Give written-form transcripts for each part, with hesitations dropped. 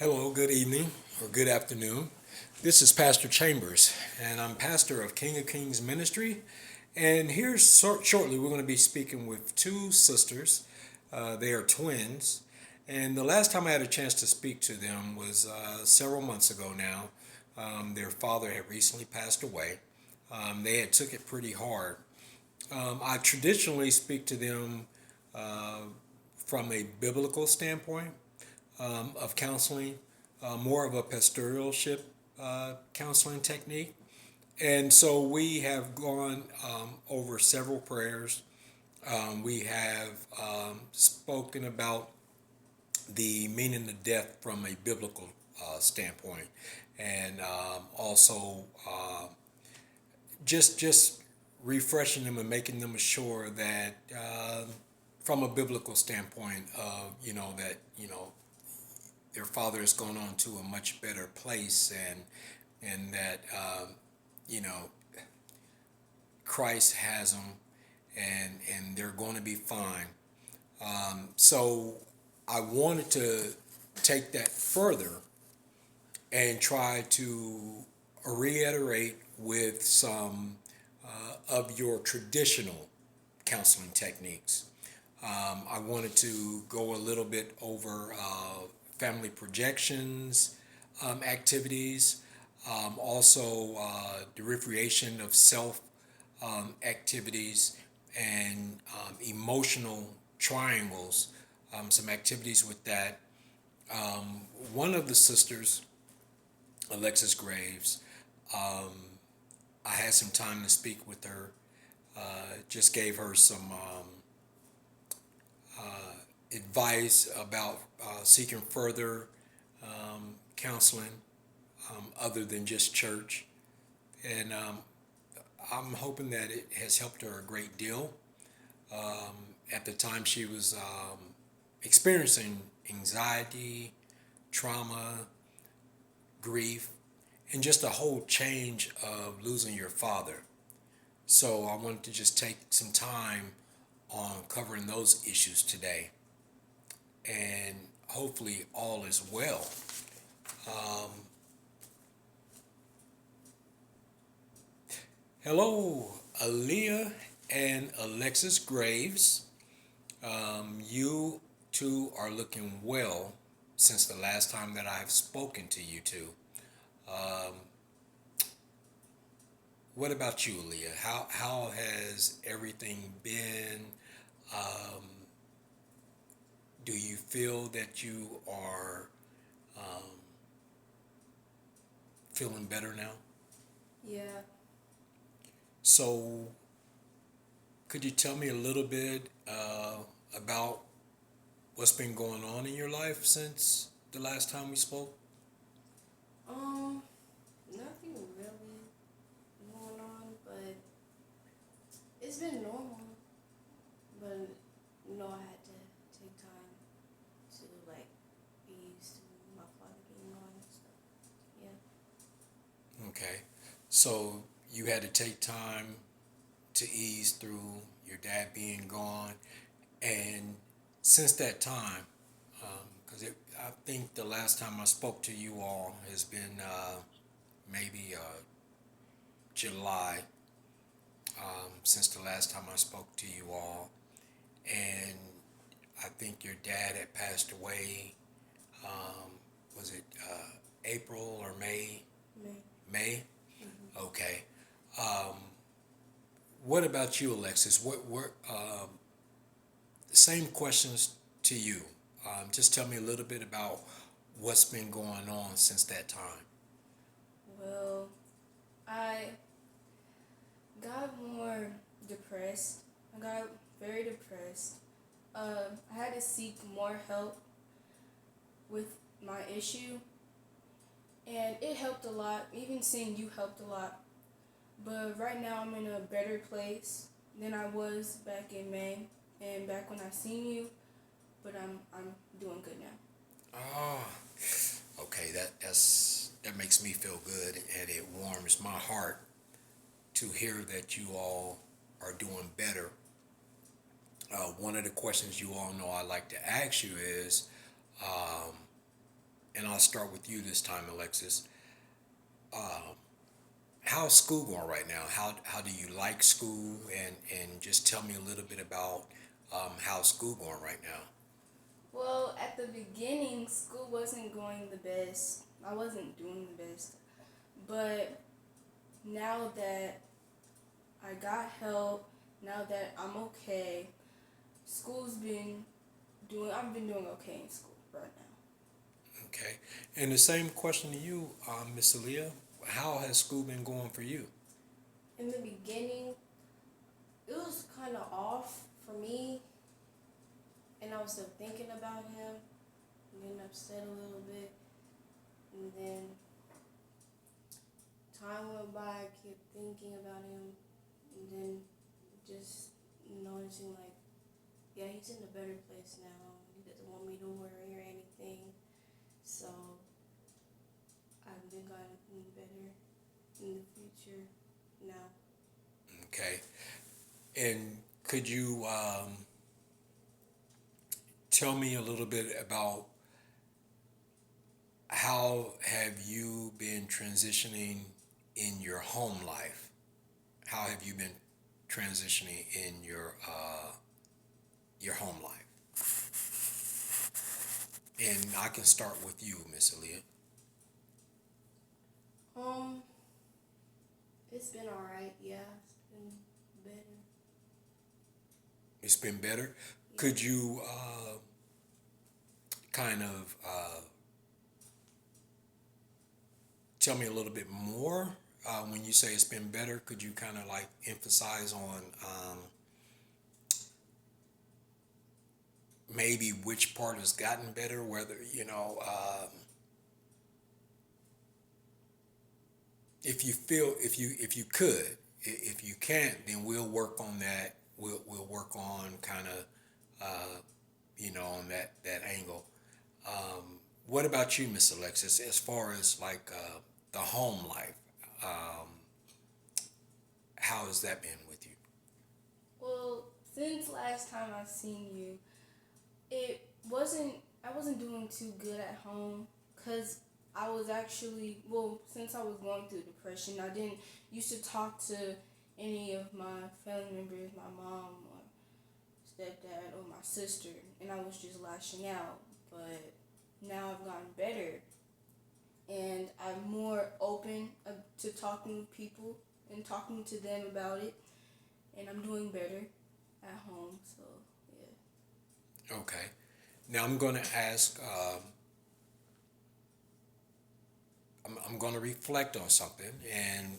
Hello, good evening or good afternoon. This is Pastor Chambers, and I'm pastor of King of Kings Ministry. And here shortly, we're going to be speaking with two sisters. They are twins. And the last time I had a chance to speak to them was several months ago now. Their father had recently passed away. They had took it pretty hard. I traditionally speak to them uh, from a biblical standpoint of counseling, more of a pastoralship counseling technique. And so we have gone over several prayers. We have spoken about the meaning of death from a biblical standpoint, and also just refreshing them and making them sure that from a biblical standpoint of that their father has gone on to a much better place, and that you know Christ has them, and they're going to be fine. So I wanted to take that further and try to reiterate with some of your traditional counseling techniques. I wanted to go a little bit over family projections activities, also the recreation of self activities, and emotional triangles, some activities with that. One of the sisters, Alexis Graves, I had some time to speak with her, just gave her some advice about seeking further counseling other than just church. And I'm hoping that it has helped her a great deal. At the time, she was experiencing anxiety, trauma, grief, and just a whole change of losing your father. So I wanted to just take some time on covering those issues today, and hopefully all is well. Um, Hello, Aaliyah and Alexis Graves. You two are looking well since the last time that I've spoken to you two. Um, what about you, Aaliyah? How has everything been? Um, do you feel that you are um, feeling better now? Yeah. So, could you tell me a little bit about what's been going on in your life since the last time we spoke? Um, Nothing really going on, but it's been normal. But I had to take time to like be used to my father being gone and stuff. Yeah. Okay. So you had to take time to ease through your dad being gone. And since that time, because I think the last time I spoke to you all has been maybe July, since the last time I spoke to you all. And I think your dad had passed away. Um, was it April or May? Me. May? Hmm. Okay. Um, what about you, Alexis? Same questions to you. Just tell me a little bit about what's been going on since that time. Well, I got more depressed. I got very depressed. I had to seek more help with my issue, and it helped a lot. Even seeing you helped a lot. But right now I'm in a better place than I was back in May and back when I seen you. But I'm doing good now. Oh, okay. That makes me feel good, and it warms my heart to hear that you all are doing better. One of the questions you all know I like to ask you is, um, and I'll start with you this time, Alexis. How's school going right now? How do you like school? And just tell me a little bit about how's school going right now. Well, at the beginning, school wasn't going the best. I wasn't doing the best. But now that I got help, now that I'm okay, I've been doing okay in school right now. Okay. And the same question to you, Miss Aaliyah. How has school been going for you? In the beginning, it was kind of off for me, and I was still thinking about him, getting upset a little bit, and then time went by, I kept thinking about him, and then just noticing like, yeah, he's in a better place now. He doesn't want me to worry or anything, so I've been gotten better in the future now. Okay. And could you tell me a little bit about how have you been transitioning in your home life? How have you been transitioning in your home life? And I can start with you, Miss Aaliyah. Um, it's been alright, yeah, it's been better. It's been better. Yeah. Could you kind of tell me a little bit more when you say it's been better? Could you kind of like emphasize on maybe which part has gotten better? Whether if you feel if you could, if you can't, then we'll work on that. We'll work on kind of on that angle. What about you, Miss Alexis? As far as like the home life, um, how has that been with you? Well, since last time I seen you, it wasn't I wasn't doing too good at home because I was actually, well, since I was going through depression, I didn't used to talk to any of my family members, my mom or stepdad or my sister, and I was just lashing out. But now I've gotten better, and I'm more open to talking with people and talking to them about it, and I'm doing better at home. So yeah. Okay. Now I'm going to ask. I'm going to reflect on something, and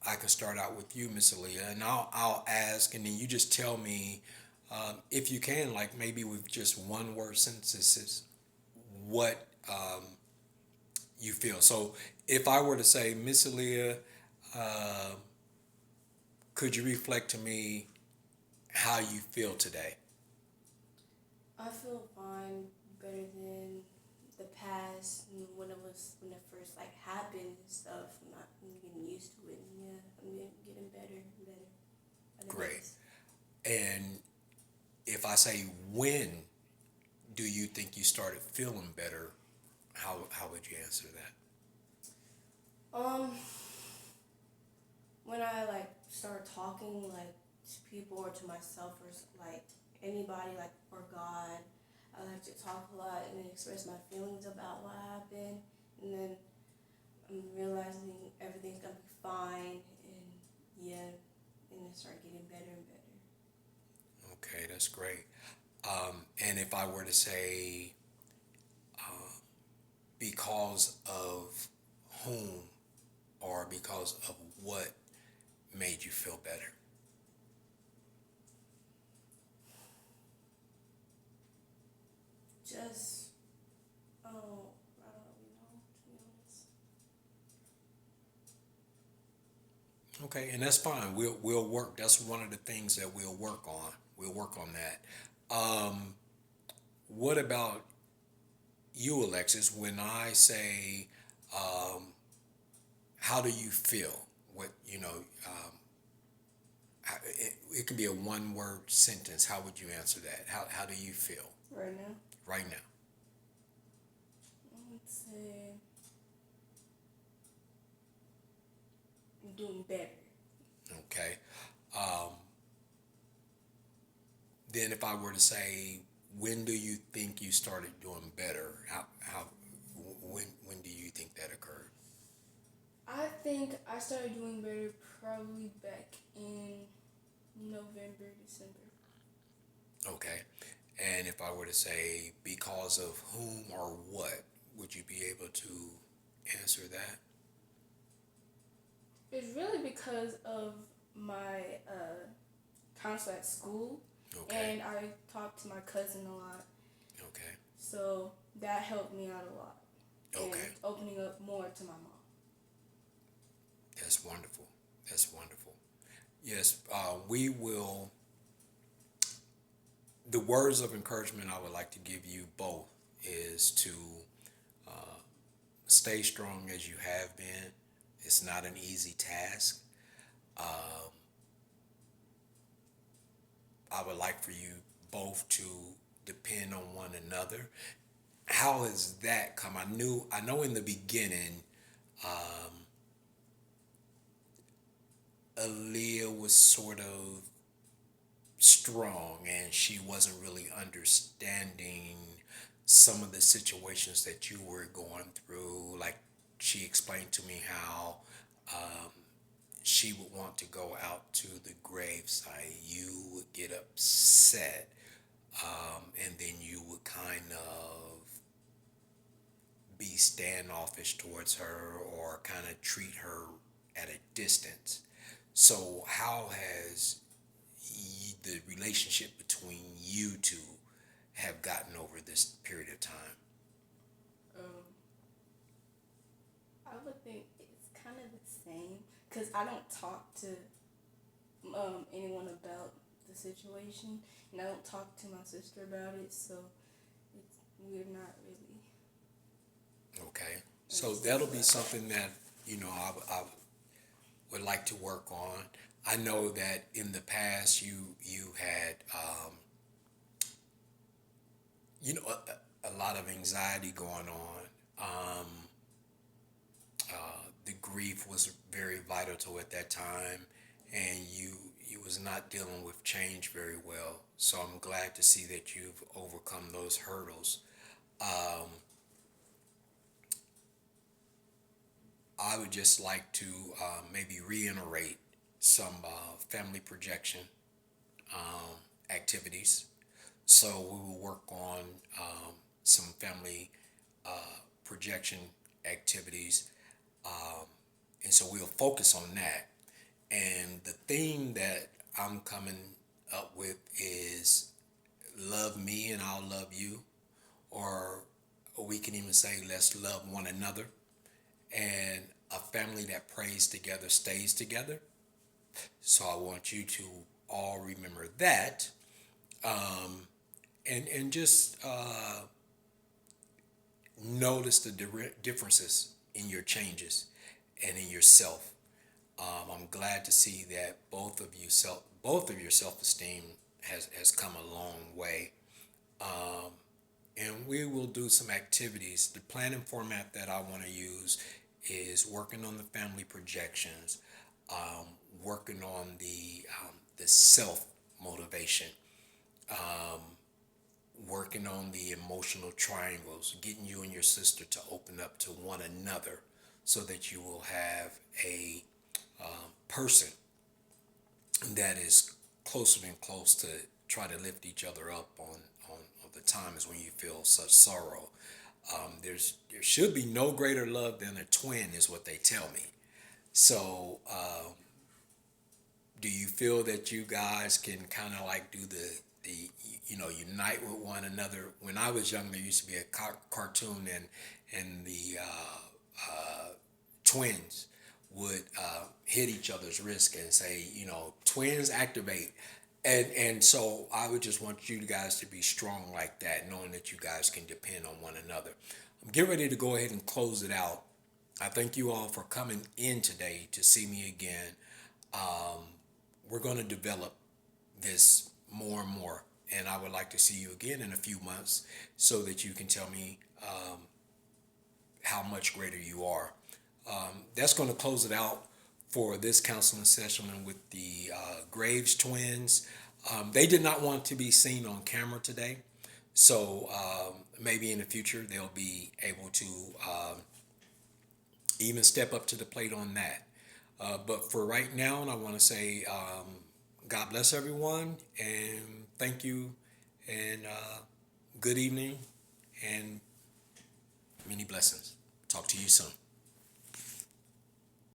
I can start out with you, Miss Aaliyah, and I'll ask, and then you just tell me if you can, like maybe with just one word sentences, what you feel. So if I were to say, Miss Aaliyah, uh, could you reflect to me how you feel today? I feel fine, better than the past when it first like happened and stuff. I'm getting used to it. And yeah, getting better and better. Great. And if I say when do you think you started feeling better, how would you answer that? When I like start talking like to people or to myself or like anybody like or God, I like to talk a lot and express my feelings about what happened, and then I'm realizing everything's gonna be fine, and yeah, and it start getting better and better. Okay, that's great. And if I were to say because of whom or because of what made you feel better? Just I don't really know, to be honest. Okay, and that's fine. We'll work. That's one of the things that we'll work on. We'll work on that. What about you, Alexis? When I say, how do you feel? What it can be a one-word sentence. How would you answer that? How do you feel Right now, right now? doing better. Okay. Um, then if I were to say, when do you think you started doing better? When do you think that occurred? I think I started doing better probably back in November, December. Okay. And if I were to say, because of whom or what, would you be able to answer that? It's really because of my counselor at school, Okay. and I talked to my cousin a lot, Okay. so that helped me out a lot. And Okay. opening up more to my mom. That's wonderful. That's wonderful. Yes, we will. The words of encouragement I would like to give you both is to stay strong as you have been. It's not an easy task. Um, I would like for you both to depend on one another. How has that come? I know in the beginning, um, Aaliyah was sort of strong and she wasn't really understanding some of the situations that you were going through. Like she explained to me how um, she would want to go out to the gravesite. You would get upset, and then you would kind of be standoffish towards her or kind of treat her at a distance. So, how has the relationship between you two have gotten over this period of time? Um, I would think it's kind of the same because I don't talk to anyone about the situation, and I don't talk to my sister about it, so we're not really. Okay. So that'll be something that, I would like to work on. I know that in the past you had, a lot of anxiety going on. The grief was very vital to at that time, and you was not dealing with change very well. So I'm glad to see that you've overcome those hurdles. Um, I would just like to maybe reiterate some family projection activities. So we will work on some family projection activities, and so we'll focus on that. And the theme that I'm coming up with is love me and I'll love you, or we can even say let's love one another. And a family that prays together stays together. So I want you to all remember that, and just notice the differences in your changes and in yourself. I'm glad to see that both of your self esteem has come a long way. And we will do some activities. The planning format that I want to use is working on the family projections, um, working on the self motivation, um, working on the emotional triangles, getting you and your sister to open up to one another, so that you will have a person that is closer than close to try to lift each other up on the times when you feel such sorrow. There should be no greater love than a twin, is what they tell me. So, do you feel that you guys can kind of like do the unite with one another? When I was young, there used to be a cartoon, and the twins would hit each other's wrist and say, twins activate. And so I would just want you guys to be strong like that, knowing that you guys can depend on one another. I'm getting ready to go ahead and close it out. I thank you all for coming in today to see me again. We're going to develop this more and more, and I would like to see you again in a few months so that you can tell me how much greater you are. That's going to close it out for this counseling session and with the Graves twins. They did not want to be seen on camera today, so maybe in the future they'll be able to even step up to the plate on that. But for right now, I want to say God bless everyone and thank you and good evening and many blessings. Talk to you soon.